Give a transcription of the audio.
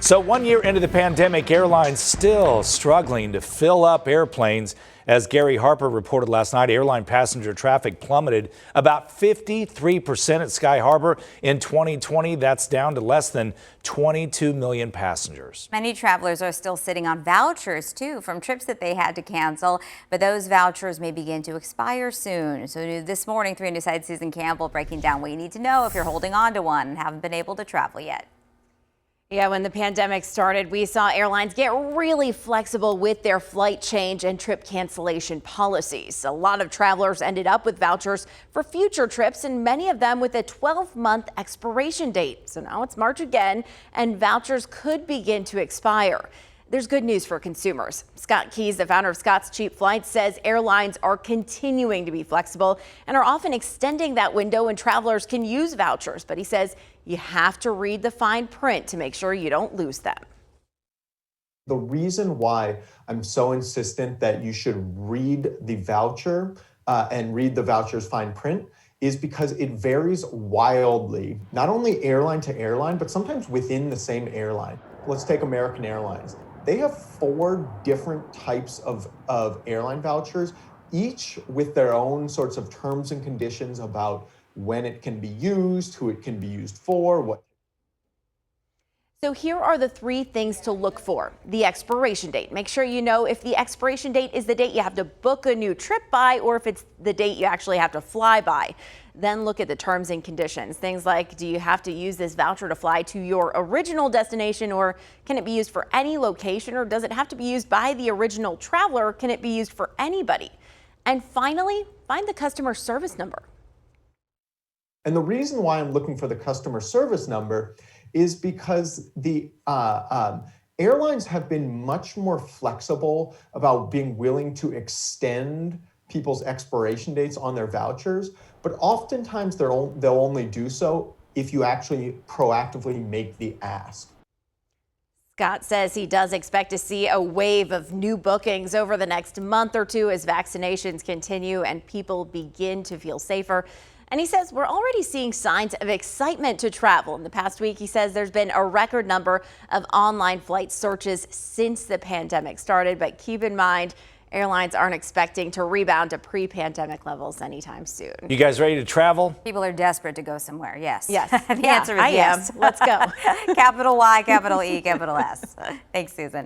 So 1 year into the pandemic, airlines still struggling to fill up airplanes. As Gary Harper reported last night, airline passenger traffic plummeted about 53% at Sky Harbor in 2020. That's down to less than 22 million passengers. Many travelers are still sitting on vouchers, too, from trips that they had to cancel. But those vouchers may begin to expire soon. So this morning, 3 News Side Susan Campbell breaking down what you need to know if you're holding on to one and haven't been able to travel yet. Yeah, when the pandemic started, we saw airlines get really flexible with their flight change and trip cancellation policies. A lot of travelers ended up with vouchers for future trips, and many of them with a 12-month expiration date. So now it's March again, and vouchers could begin to expire. There's good news for consumers. Scott Keys, the founder of Scott's Cheap Flights, says airlines are continuing to be flexible and are often extending that window when travelers can use vouchers. But he says you have to read the fine print to make sure you don't lose them. The reason why I'm so insistent that you should read the voucher and read the voucher's fine print is because it varies wildly, not only airline to airline, but sometimes within the same airline. Let's take American Airlines. They have 4 different types of airline vouchers, each with their own sorts of terms and conditions about when it can be used, who it can be used for, what. So here are the 3 things to look for. The expiration date. Make sure you know if the expiration date is the date you have to book a new trip by or if it's the date you actually have to fly by. Then look at the terms and conditions. Things like, do you have to use this voucher to fly to your original destination, or can it be used for any location, or does it have to be used by the original traveler? Can it be used for anybody? And finally, find the customer service number. And the reason why I'm looking for the customer service number is because the airlines have been much more flexible about being willing to extend people's expiration dates on their vouchers, but oftentimes they'll only do so if you actually proactively make the ask. Scott says he does expect to see a wave of new bookings over the next month or 2 as vaccinations continue and people begin to feel safer. And he says we're already seeing signs of excitement to travel. In the past week, he says there's been a record number of online flight searches since the pandemic started. But keep in mind, airlines aren't expecting to rebound to pre-pandemic levels anytime soon. You guys ready to travel? People are desperate to go somewhere. Yes. Yes. The answer is yes. I am. Let's go. Capital Y, capital E, capital S. Thanks, Susan.